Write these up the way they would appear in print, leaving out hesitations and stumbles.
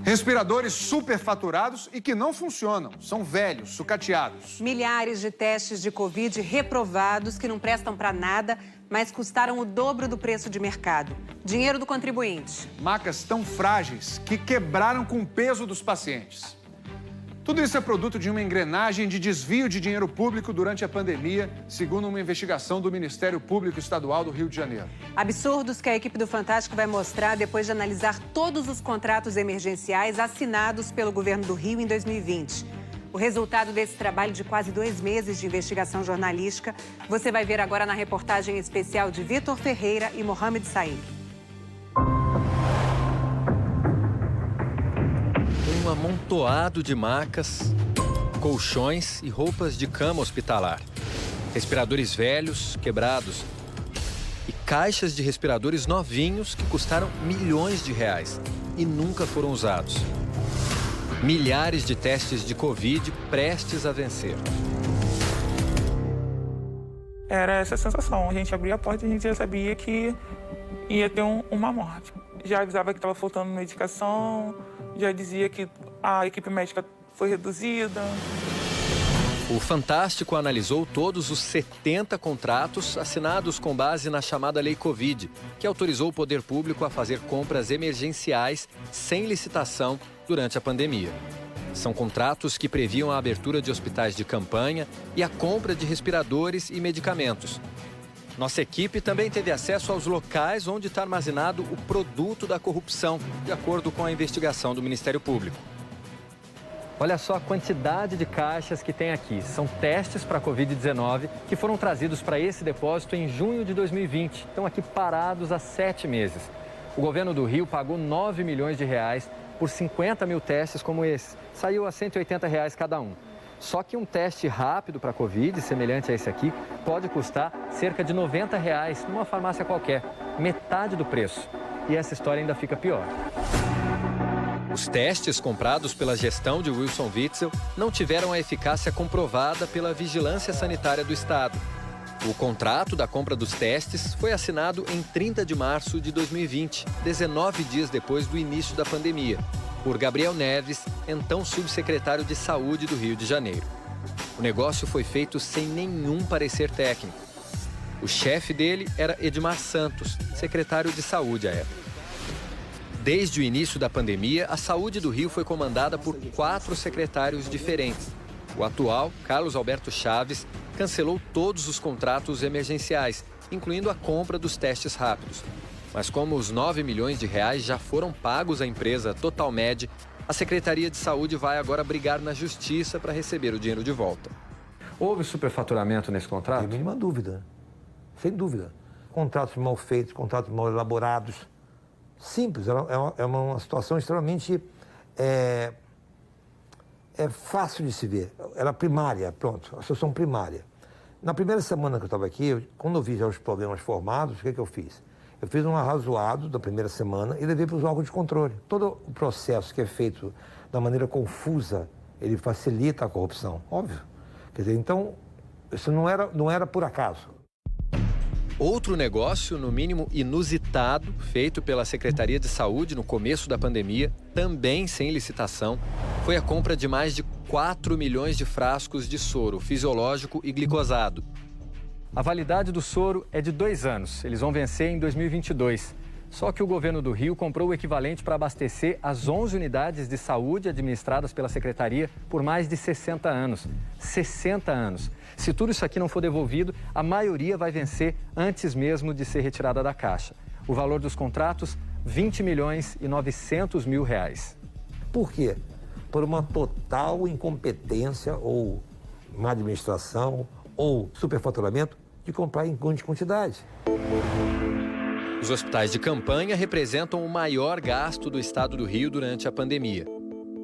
Respiradores superfaturados e que não funcionam. São velhos, sucateados. Milhares de testes de Covid reprovados que não prestam para nada, mas custaram o dobro do preço de mercado. Dinheiro do contribuinte. Macas tão frágeis que quebraram com o peso dos pacientes. Tudo isso é produto de uma engrenagem de desvio de dinheiro público durante a pandemia, segundo uma investigação do Ministério Público Estadual do Rio de Janeiro. Absurdos que a equipe do Fantástico vai mostrar depois de analisar todos os contratos emergenciais assinados pelo governo do Rio em 2020. O resultado desse trabalho de quase 2 meses de investigação jornalística, você vai ver agora na reportagem especial de Vitor Ferreira e Mohamed Said. Um amontoado de macas, colchões e roupas de cama hospitalar. Respiradores velhos, quebrados. E caixas de respiradores novinhos que custaram milhões de reais e nunca foram usados. Milhares de testes de Covid prestes a vencer. Era essa sensação. A gente abria a porta e a gente já sabia que ia ter uma morte. Já avisava que estava faltando medicação, já dizia que a equipe médica foi reduzida. O Fantástico analisou todos os 70 contratos assinados com base na chamada Lei Covid, que autorizou o poder público a fazer compras emergenciais sem licitação durante a pandemia. São contratos que previam a abertura de hospitais de campanha e a compra de respiradores e medicamentos. Nossa equipe também teve acesso aos locais onde está armazenado o produto da corrupção, de acordo com a investigação do Ministério Público. Olha só a quantidade de caixas que tem aqui. São testes para a Covid-19 que foram trazidos para esse depósito em junho de 2020. Estão aqui parados há 7 meses. O governo do Rio pagou 9 milhões de reais por 50 mil testes como esse. Saiu a R$ 180 cada um. Só que um teste rápido para a Covid, semelhante a esse aqui, pode custar cerca de R$ 90 numa farmácia qualquer. Metade do preço. E essa história ainda fica pior. Os testes comprados pela gestão de Wilson Witzel não tiveram a eficácia comprovada pela Vigilância Sanitária do Estado. O contrato da compra dos testes foi assinado em 30 de março de 2020, 19 dias depois do início da pandemia, por Gabriel Neves, então subsecretário de Saúde do Rio de Janeiro. O negócio foi feito sem nenhum parecer técnico. O chefe dele era Edmar Santos, secretário de Saúde à época. Desde o início da pandemia, a saúde do Rio foi comandada por 4 secretários diferentes. O atual, Carlos Alberto Chaves, cancelou todos os contratos emergenciais, incluindo a compra dos testes rápidos. Mas como os 9 milhões de reais já foram pagos à empresa Totalmed, a Secretaria de Saúde vai agora brigar na Justiça para receber o dinheiro de volta. Houve superfaturamento nesse contrato? Sem nenhuma dúvida. Sem dúvida. Contratos mal feitos, contratos mal elaborados. Simples, é uma situação extremamente fácil de se ver. Era primária, pronto, a situação primária. Na primeira semana que eu estava aqui, quando eu vi já os problemas formados, o que eu fiz? Eu fiz um arrazoado da primeira semana e levei para os órgãos de controle. Todo o processo que é feito da maneira confusa, ele facilita a corrupção, óbvio. Quer dizer, então, isso não era por acaso. Outro negócio, no mínimo inusitado, feito pela Secretaria de Saúde no começo da pandemia, também sem licitação, foi a compra de mais de 4 milhões de frascos de soro fisiológico e glicosado. A validade do soro é de 2 anos. Eles vão vencer em 2022. Só que o governo do Rio comprou o equivalente para abastecer as 11 unidades de saúde administradas pela Secretaria por mais de 60 anos. 60 anos. Se tudo isso aqui não for devolvido, a maioria vai vencer antes mesmo de ser retirada da caixa. O valor dos contratos, 20 milhões e 900 mil reais. Por quê? Por uma total incompetência ou má administração ou superfaturamento de comprar em grande quantidade. Os hospitais de campanha representam o maior gasto do estado do Rio durante a pandemia.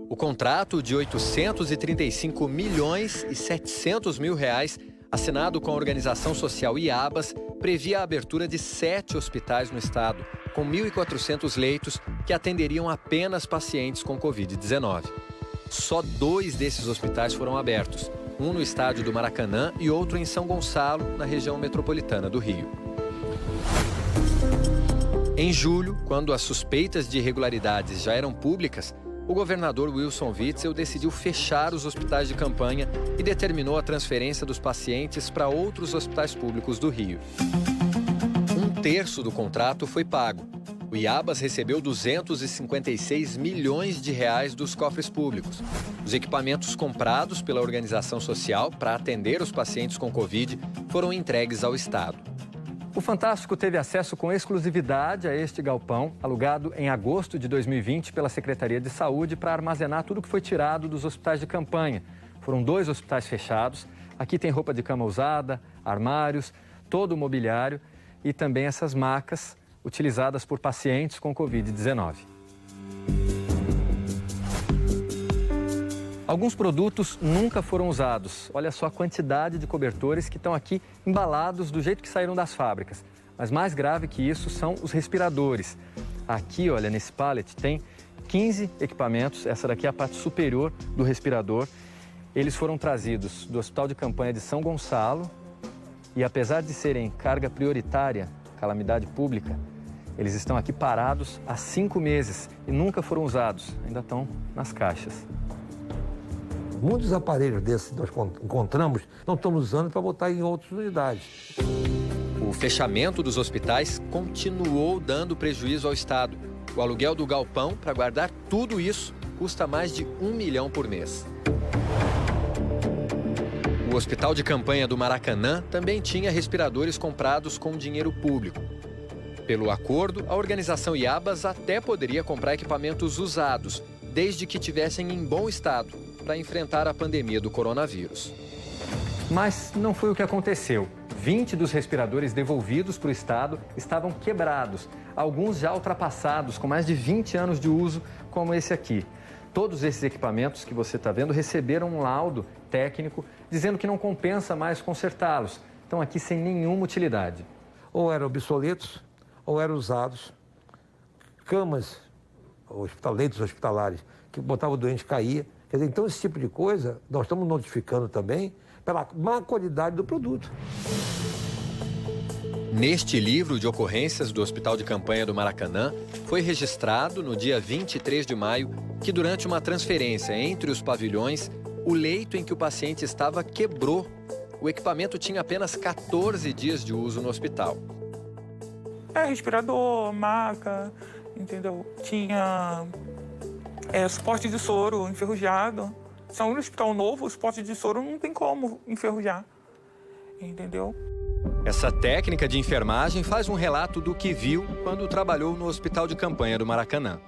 O contrato de 835 milhões e 700 mil reais, assinado com a organização social IABAS, previa a abertura de 7 hospitais no estado, com 1.400 leitos que atenderiam apenas pacientes com Covid-19. Só 2 desses hospitais foram abertos, um no estádio do Maracanã e outro em São Gonçalo, na região metropolitana do Rio. Em julho, quando as suspeitas de irregularidades já eram públicas, o governador Wilson Witzel decidiu fechar os hospitais de campanha e determinou a transferência dos pacientes para outros hospitais públicos do Rio. 1/3 do contrato foi pago. O Iabas recebeu 256 milhões de reais dos cofres públicos. Os equipamentos comprados pela organização social para atender os pacientes com Covid foram entregues ao Estado. O Fantástico teve acesso com exclusividade a este galpão, alugado em agosto de 2020 pela Secretaria de Saúde para armazenar tudo que foi tirado dos hospitais de campanha. Foram 2 hospitais fechados. Aqui tem roupa de cama usada, armários, todo o mobiliário e também essas macas utilizadas por pacientes com Covid-19. Alguns produtos nunca foram usados. Olha só a quantidade de cobertores que estão aqui embalados do jeito que saíram das fábricas. Mas mais grave que isso são os respiradores. Aqui, olha, nesse pallet tem 15 equipamentos. Essa daqui é a parte superior do respirador. Eles foram trazidos do Hospital de Campanha de São Gonçalo e, apesar de serem carga prioritária, calamidade pública, eles estão aqui parados há 5 meses e nunca foram usados. Ainda estão nas caixas. Muitos aparelhos desses que nós encontramos não estamos usando para botar em outras unidades. O fechamento dos hospitais continuou dando prejuízo ao Estado. O aluguel do galpão para guardar tudo isso custa mais de R$1 milhão por mês. O Hospital de Campanha do Maracanã também tinha respiradores comprados com dinheiro público. Pelo acordo, a organização Iabas até poderia comprar equipamentos usados, desde que tivessem em bom estado, para enfrentar a pandemia do coronavírus. Mas não foi o que aconteceu. 20 dos respiradores devolvidos para o Estado estavam quebrados, alguns já ultrapassados, com mais de 20 anos de uso, como esse aqui. Todos esses equipamentos que você está vendo receberam um laudo técnico dizendo que não compensa mais consertá-los. Estão aqui sem nenhuma utilidade. Ou eram obsoletos, ou eram usados. Camas, leitos hospitalares, que botavam o doente cair. Quer dizer, então, esse tipo de coisa, nós estamos notificando também pela má qualidade do produto. Neste livro de ocorrências do Hospital de Campanha do Maracanã, foi registrado, no dia 23 de maio, que durante uma transferência entre os pavilhões, o leito em que o paciente estava quebrou. O equipamento tinha apenas 14 dias de uso no hospital. Respirador, maca, entendeu? Tinha suporte de soro enferrujado. Se é um hospital novo, o suporte de soro não tem como enferrujar, entendeu? Essa técnica de enfermagem faz um relato do que viu quando trabalhou no Hospital de Campanha do Maracanã.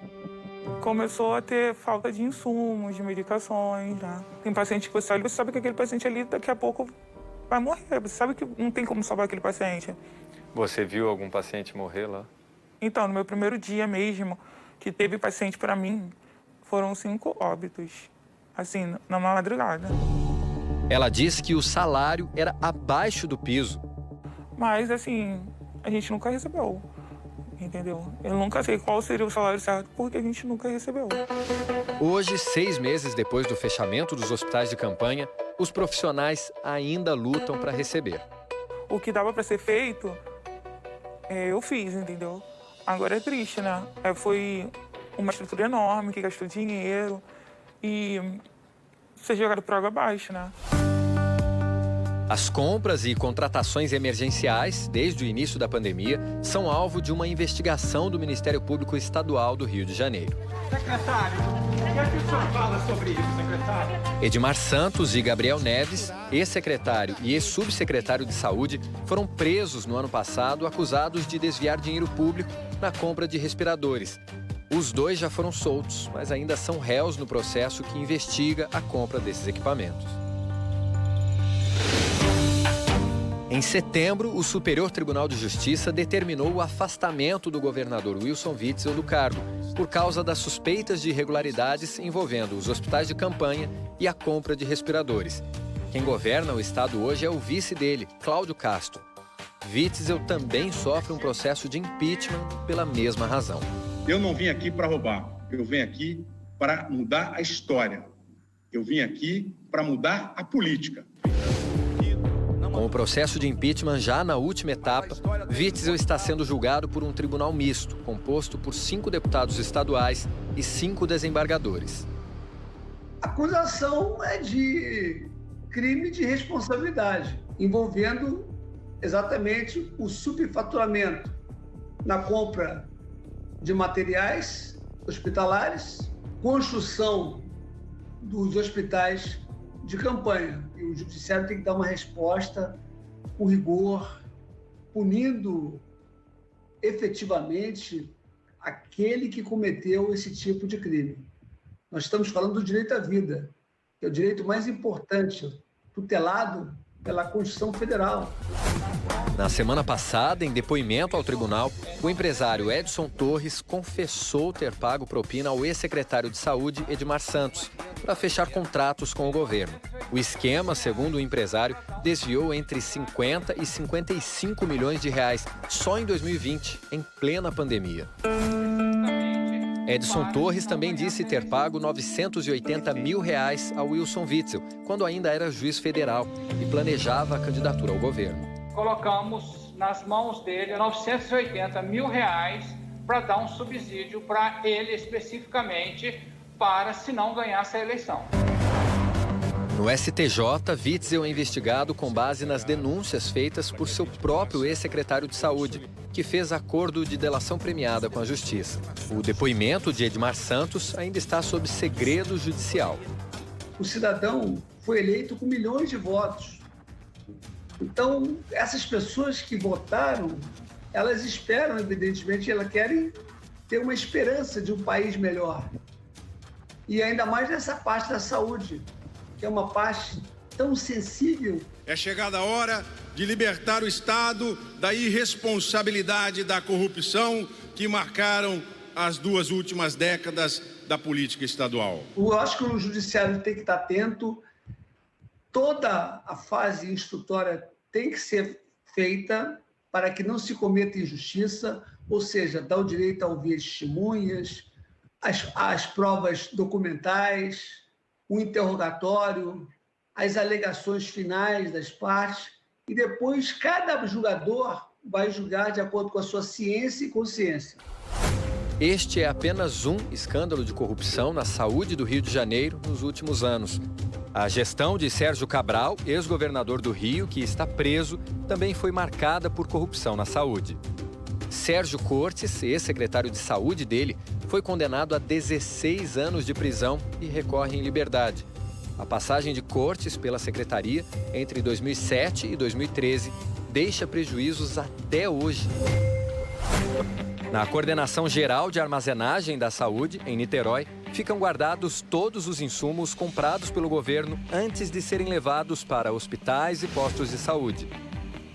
Começou a ter falta de insumos, de medicações, né? Tem paciente que você olha, você sabe que aquele paciente ali daqui a pouco vai morrer. Você sabe que não tem como salvar aquele paciente. Você viu algum paciente morrer lá? Então, no meu primeiro dia mesmo, que teve paciente para mim, foram 5 óbitos, assim, na madrugada. Ela disse que o salário era abaixo do piso. Mas, assim, a gente nunca recebeu, entendeu? Eu nunca sei qual seria o salário certo, porque a gente nunca recebeu. Hoje, 6 meses depois do fechamento dos hospitais de campanha, os profissionais ainda lutam para receber. O que dava para ser feito, eu fiz, entendeu? Agora é triste, né? Foi uma estrutura enorme que gastou dinheiro e ser jogado por água abaixo, né? As compras e contratações emergenciais, desde o início da pandemia, são alvo de uma investigação do Ministério Público Estadual do Rio de Janeiro. Secretário, o que é que o senhor fala sobre isso, secretário? Edmar Santos e Gabriel Neves, ex-secretário e ex-subsecretário de Saúde, foram presos no ano passado acusados de desviar dinheiro público na compra de respiradores. Os 2 já foram soltos, mas ainda são réus no processo que investiga a compra desses equipamentos. Em setembro, o Superior Tribunal de Justiça determinou o afastamento do governador Wilson Witzel do cargo, por causa das suspeitas de irregularidades envolvendo os hospitais de campanha e a compra de respiradores. Quem governa o estado hoje é o vice dele, Cláudio Castro. Witzel também sofre um processo de impeachment pela mesma razão. Eu não vim aqui para roubar, eu vim aqui para mudar a história. Eu vim aqui para mudar a política. Com o processo de impeachment já na última etapa, Witzel está sendo julgado por um tribunal misto, composto por 5 deputados estaduais e 5 desembargadores. A acusação é de crime de responsabilidade, envolvendo exatamente o superfaturamento na compra de materiais hospitalares, construção dos hospitais de campanha. E o judiciário tem que dar uma resposta com rigor, punindo efetivamente aquele que cometeu esse tipo de crime. Nós estamos falando do direito à vida, que é o direito mais importante, tutelado pela Constituição Federal. Na semana passada, em depoimento ao tribunal, o empresário Edson Torres confessou ter pago propina ao ex-secretário de Saúde, Edmar Santos, para fechar contratos com o governo. O esquema, segundo o empresário, desviou entre 50 e 55 milhões de reais só em 2020, em plena pandemia. Edson Torres também disse ter pago 980 mil reais ao Wilson Witzel, quando ainda era juiz federal e planejava a candidatura ao governo. Colocamos nas mãos dele 980 mil reais para dar um subsídio para ele especificamente, para se não ganhasse a eleição. No STJ, Witzel é investigado com base nas denúncias feitas por seu próprio ex-secretário de Saúde, que fez acordo de delação premiada com a Justiça. O depoimento de Edmar Santos ainda está sob segredo judicial. O cidadão foi eleito com milhões de votos. Então, essas pessoas que votaram, elas esperam, evidentemente, elas querem ter uma esperança de um país melhor. E ainda mais nessa parte da saúde, que é uma parte tão sensível. É chegada a hora de libertar o Estado da irresponsabilidade da corrupção que marcaram as 2 últimas décadas da política estadual. Eu acho que o judiciário tem que estar atento. Toda a fase instrutória tem que ser feita para que não se cometa injustiça, ou seja, dar o direito a ouvir as testemunhas, as provas documentais, o interrogatório, as alegações finais das partes, e depois cada julgador vai julgar de acordo com a sua ciência e consciência. Este é apenas um escândalo de corrupção na saúde do Rio de Janeiro nos últimos anos. A gestão de Sérgio Cabral, ex-governador do Rio, que está preso, também foi marcada por corrupção na saúde. Sérgio Cortes, ex-secretário de saúde dele, foi condenado a 16 anos de prisão e recorre em liberdade. A passagem de Cortes pela secretaria entre 2007 e 2013 deixa prejuízos até hoje. Na Coordenação Geral de Armazenagem da Saúde, em Niterói, ficam guardados todos os insumos comprados pelo governo antes de serem levados para hospitais e postos de saúde.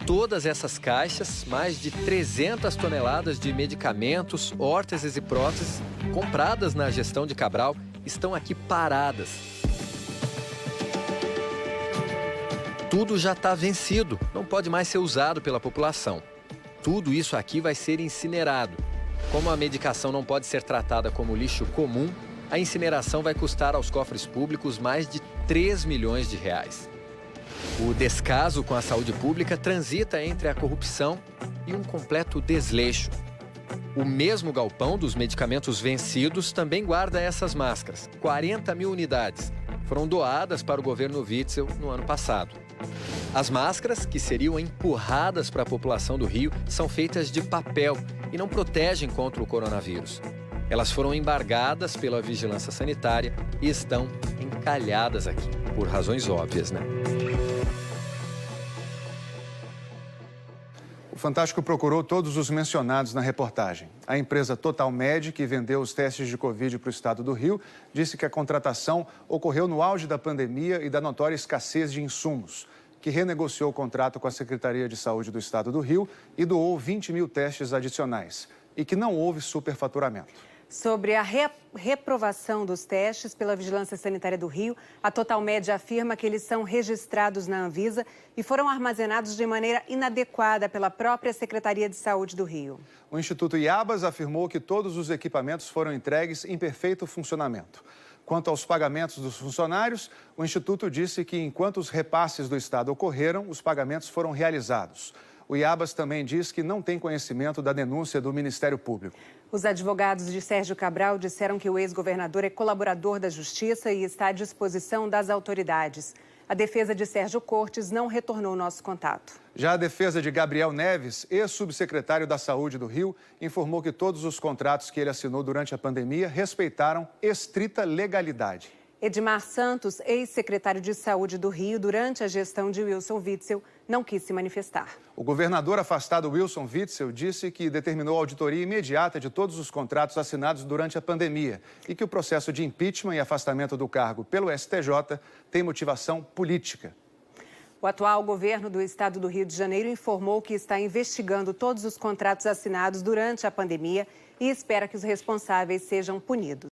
Todas essas caixas, mais de 300 toneladas de medicamentos, órteses e próteses, compradas na gestão de Cabral, estão aqui paradas. Tudo já está vencido, não pode mais ser usado pela população. Tudo isso aqui vai ser incinerado. Como a medicação não pode ser tratada como lixo comum, a incineração vai custar aos cofres públicos mais de 3 milhões de reais. O descaso com a saúde pública transita entre a corrupção e um completo desleixo. O mesmo galpão dos medicamentos vencidos também guarda essas máscaras. 40 mil unidades foram doadas para o governo Witzel no ano passado. As máscaras, que seriam empurradas para a população do Rio, são feitas de papel e não protegem contra o coronavírus. Elas foram embargadas pela vigilância sanitária e estão encalhadas aqui, por razões óbvias, né? O Fantástico procurou todos os mencionados na reportagem. A empresa Totalmed, que vendeu os testes de Covid para o estado do Rio, disse que a contratação ocorreu no auge da pandemia e da notória escassez de insumos, que renegociou o contrato com a Secretaria de Saúde do estado do Rio e doou 20 mil testes adicionais, e que não houve superfaturamento. Sobre a reprovação dos testes pela Vigilância Sanitária do Rio, a Totalmed afirma que eles são registrados na Anvisa e foram armazenados de maneira inadequada pela própria Secretaria de Saúde do Rio. O Instituto Iabas afirmou que todos os equipamentos foram entregues em perfeito funcionamento. Quanto aos pagamentos dos funcionários, o Instituto disse que enquanto os repasses do Estado ocorreram, os pagamentos foram realizados. O IABAS também diz que não tem conhecimento da denúncia do Ministério Público. Os advogados de Sérgio Cabral disseram que o ex-governador é colaborador da Justiça e está à disposição das autoridades. A defesa de Sérgio Cortes não retornou nosso contato. Já a defesa de Gabriel Neves, ex-subsecretário da Saúde do Rio, informou que todos os contratos que ele assinou durante a pandemia respeitaram estrita legalidade. Edmar Santos, ex-secretário de Saúde do Rio, durante a gestão de Wilson Witzel, não quis se manifestar. O governador afastado Wilson Witzel disse que determinou a auditoria imediata de todos os contratos assinados durante a pandemia e que o processo de impeachment e afastamento do cargo pelo STJ tem motivação política. O atual governo do estado do Rio de Janeiro informou que está investigando todos os contratos assinados durante a pandemia e espera que os responsáveis sejam punidos.